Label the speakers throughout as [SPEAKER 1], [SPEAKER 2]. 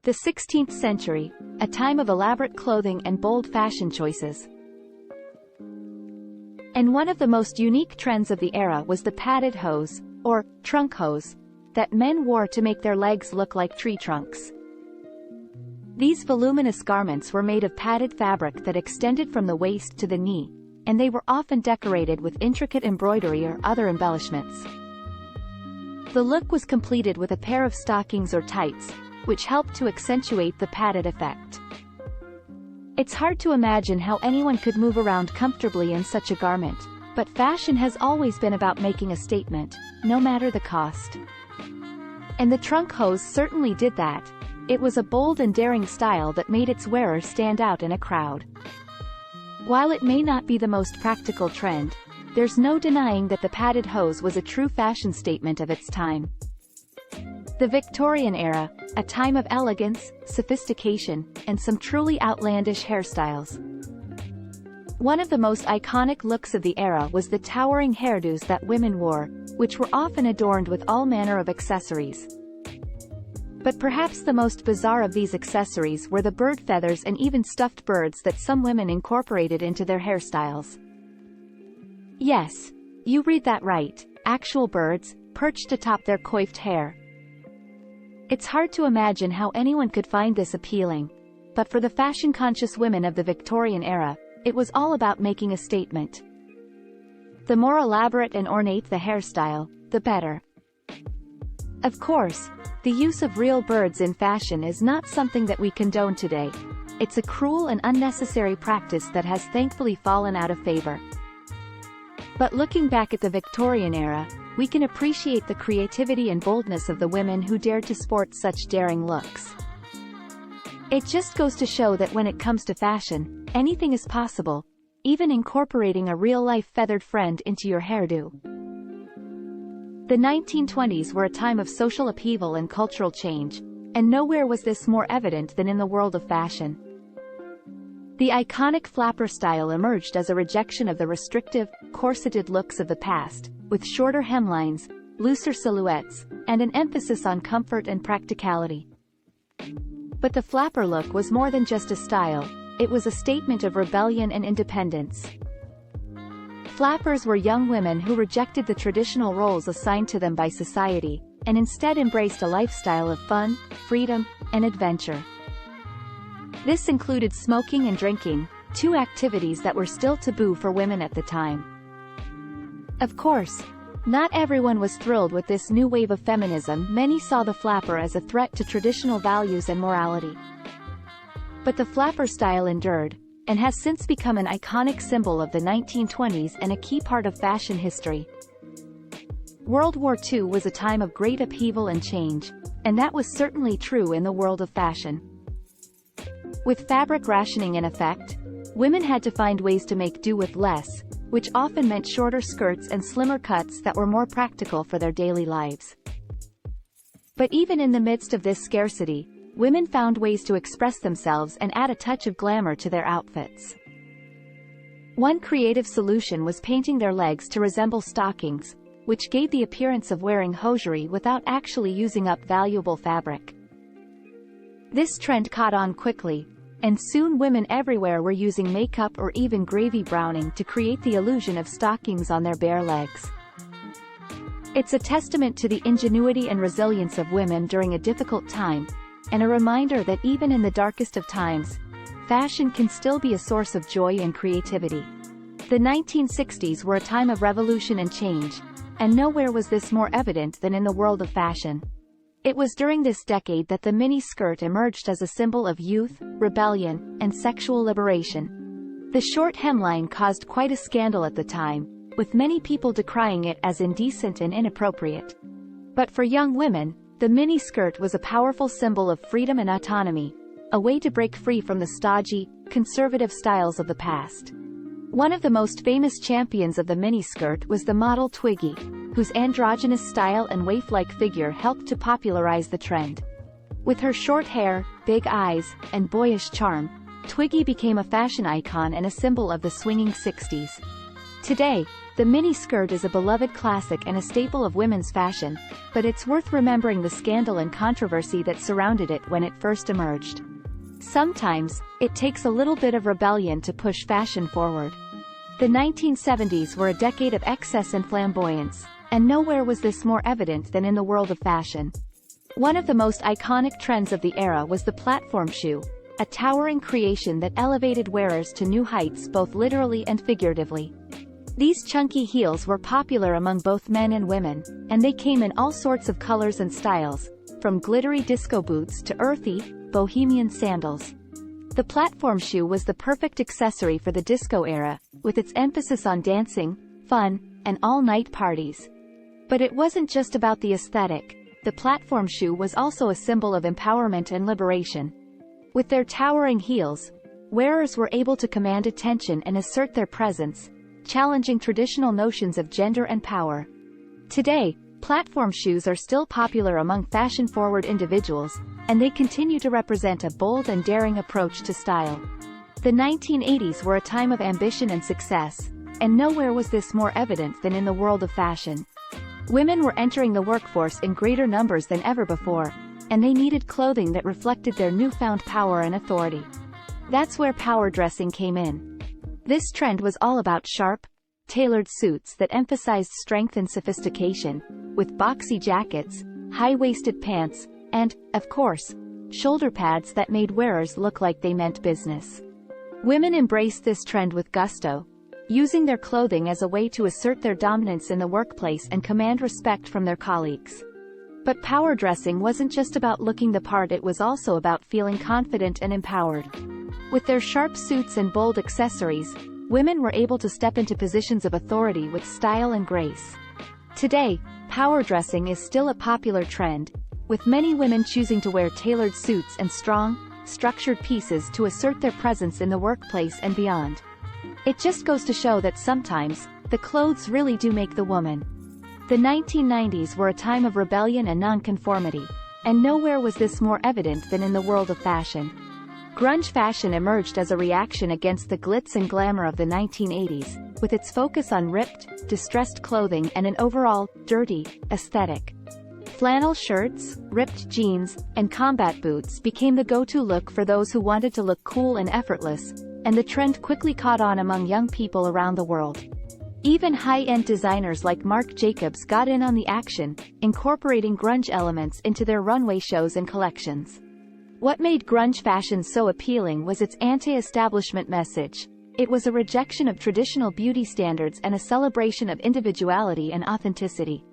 [SPEAKER 1] The 16th century, a time of elaborate clothing and bold fashion choices. And one of the most unique trends of the era was the padded hose, or trunk hose, that men wore to make their legs look like tree trunks. These voluminous garments were made of padded fabric that extended from the waist to the knee, and they were often decorated with intricate embroidery or other embellishments. The look was completed with a pair of stockings or tights, which helped to accentuate the padded effect. It's hard to imagine how anyone could move around comfortably in such a garment, but fashion has always been about making a statement, no matter the cost. And the trunk hose certainly did that. It was a bold and daring style that made its wearer stand out in a crowd. While it may not be the most practical trend, there's no denying that the padded hose was a true fashion statement of its time. The Victorian era, a time of elegance, sophistication, and some truly outlandish hairstyles. One of the most iconic looks of the era was the towering hairdos that women wore, which were often adorned with all manner of accessories. But perhaps the most bizarre of these accessories were the bird feathers and even stuffed birds that some women incorporated into their hairstyles. Yes, you read that right, actual birds, perched atop their coiffed hair. It's hard to imagine how anyone could find this appealing, but for the fashion-conscious women of the Victorian era, it was all about making a statement. The more elaborate and ornate the hairstyle, the better. Of course, the use of real birds in fashion is not something that we condone today. It's a cruel and unnecessary practice that has thankfully fallen out of favor. But looking back at the Victorian era, we can appreciate the creativity and boldness of the women who dared to sport such daring looks. It just goes to show that when it comes to fashion, anything is possible, even incorporating a real-life feathered friend into your hairdo. The 1920s were a time of social upheaval and cultural change, and nowhere was this more evident than in the world of fashion. The iconic flapper style emerged as a rejection of the restrictive, corseted looks of the past, with shorter hemlines, looser silhouettes, and an emphasis on comfort and practicality. But the flapper look was more than just a style, it was a statement of rebellion and independence. Flappers were young women who rejected the traditional roles assigned to them by society, and instead embraced a lifestyle of fun, freedom, and adventure. This included smoking and drinking, two activities that were still taboo for women at the time. Of course, not everyone was thrilled with this new wave of feminism. Many saw the flapper as a threat to traditional values and morality. But the flapper style endured, and has since become an iconic symbol of the 1920s and a key part of fashion history. World War II was a time of great upheaval and change, and that was certainly true in the world of fashion. With fabric rationing in effect, women had to find ways to make do with less, which often meant shorter skirts and slimmer cuts that were more practical for their daily lives. But even in the midst of this scarcity, women found ways to express themselves and add a touch of glamour to their outfits. One creative solution was painting their legs to resemble stockings, which gave the appearance of wearing hosiery without actually using up valuable fabric. This trend caught on quickly, and soon women everywhere were using makeup or even gravy browning to create the illusion of stockings on their bare legs. It's a testament to the ingenuity and resilience of women during a difficult time, and a reminder that even in the darkest of times, fashion can still be a source of joy and creativity. The 1960s were a time of revolution and change, and nowhere was this more evident than in the world of fashion. It was during this decade that the mini-skirt emerged as a symbol of youth, rebellion, and sexual liberation. The short hemline caused quite a scandal at the time, with many people decrying it as indecent and inappropriate. But for young women, the mini-skirt was a powerful symbol of freedom and autonomy, a way to break free from the stodgy, conservative styles of the past. One of the most famous champions of the miniskirt was the model Twiggy, whose androgynous style and waif-like figure helped to popularize the trend. With her short hair, big eyes, and boyish charm, Twiggy became a fashion icon and a symbol of the swinging 60s. Today, the miniskirt is a beloved classic and a staple of women's fashion, but it's worth remembering the scandal and controversy that surrounded it when it first emerged. Sometimes, it takes a little bit of rebellion to push fashion forward. The 1970s were a decade of excess and flamboyance, and nowhere was this more evident than in the world of fashion. One of the most iconic trends of the era was the platform shoe, a towering creation that elevated wearers to new heights both literally and figuratively. These chunky heels were popular among both men and women, and they came in all sorts of colors and styles, from glittery disco boots to earthy, bohemian sandals. The platform shoe was the perfect accessory for the disco era, with its emphasis on dancing, fun, and all-night parties. But it wasn't just about the aesthetic. The platform shoe was also a symbol of empowerment and liberation. With their towering heels, wearers were able to command attention and assert their presence, challenging traditional notions of gender and power. Today, platform shoes are still popular among fashion-forward individuals, and they continue to represent a bold and daring approach to style. The 1980s were a time of ambition and success, and nowhere was this more evident than in the world of fashion. Women were entering the workforce in greater numbers than ever before, and they needed clothing that reflected their newfound power and authority. That's where power dressing came in. This trend was all about sharp, tailored suits that emphasized strength and sophistication, with boxy jackets, high-waisted pants, and, of course, shoulder pads that made wearers look like they meant business. Women embraced this trend with gusto, using their clothing as a way to assert their dominance in the workplace and command respect from their colleagues. But power dressing wasn't just about looking the part, it was also about feeling confident and empowered. With their sharp suits and bold accessories, women were able to step into positions of authority with style and grace. Today, power dressing is still a popular trend, with many women choosing to wear tailored suits and strong, structured pieces to assert their presence in the workplace and beyond. It just goes to show that sometimes, the clothes really do make the woman. The 1990s were a time of rebellion and nonconformity, and nowhere was this more evident than in the world of fashion. Grunge fashion emerged as a reaction against the glitz and glamour of the 1980s, with its focus on ripped, distressed clothing and an overall, dirty, aesthetic. Flannel shirts, ripped jeans, and combat boots became the go-to look for those who wanted to look cool and effortless, and the trend quickly caught on among young people around the world. Even high-end designers like Marc Jacobs got in on the action, incorporating grunge elements into their runway shows and collections. What made grunge fashion so appealing was its anti-establishment message. It was a rejection of traditional beauty standards and a celebration of individuality and authenticity.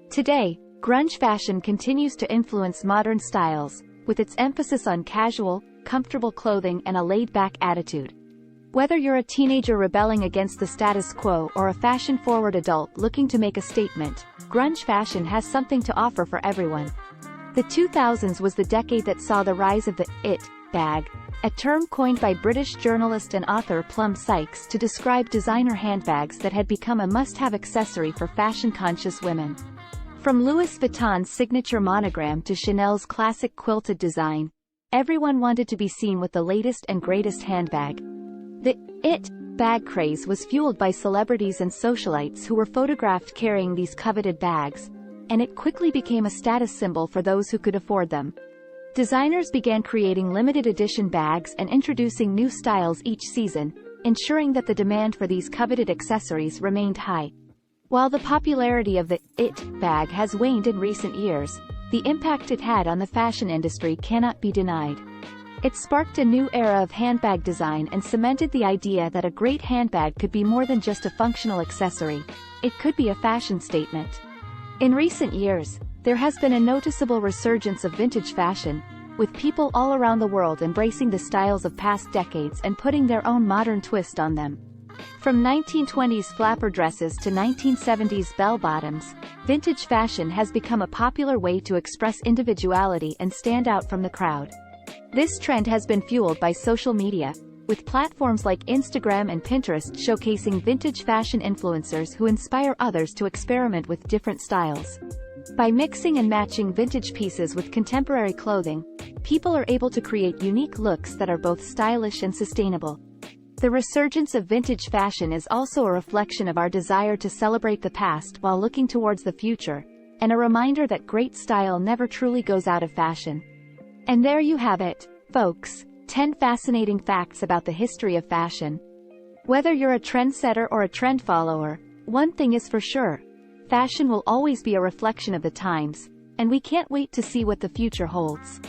[SPEAKER 1] Today, grunge fashion continues to influence modern styles, with its emphasis on casual, comfortable clothing and a laid-back attitude. Whether you're a teenager rebelling against the status quo or a fashion-forward adult looking to make a statement, grunge fashion has something to offer for everyone. The 2000s was the decade that saw the rise of the "it" bag, a term coined by British journalist and author Plum Sykes to describe designer handbags that had become a must-have accessory for fashion-conscious women. From Louis Vuitton's signature monogram to Chanel's classic quilted design, everyone wanted to be seen with the latest and greatest handbag. The "it" bag craze was fueled by celebrities and socialites who were photographed carrying these coveted bags, and it quickly became a status symbol for those who could afford them. Designers began creating limited edition bags and introducing new styles each season, ensuring that the demand for these coveted accessories remained high. While the popularity of the "it" bag has waned in recent years, the impact it had on the fashion industry cannot be denied. It sparked a new era of handbag design and cemented the idea that a great handbag could be more than just a functional accessory. It could be a fashion statement. In recent years, there has been a noticeable resurgence of vintage fashion, with people all around the world embracing the styles of past decades and putting their own modern twist on them. From 1920s flapper dresses to 1970s bell-bottoms, vintage fashion has become a popular way to express individuality and stand out from the crowd. This trend has been fueled by social media, with platforms like Instagram and Pinterest showcasing vintage fashion influencers who inspire others to experiment with different styles. By mixing and matching vintage pieces with contemporary clothing, people are able to create unique looks that are both stylish and sustainable. The resurgence of vintage fashion is also a reflection of our desire to celebrate the past while looking towards the future, and a reminder that great style never truly goes out of fashion. And there you have it, folks, 10 fascinating facts about the history of fashion. Whether you're a trendsetter or a trend follower, one thing is for sure: fashion will always be a reflection of the times, and we can't wait to see what the future holds.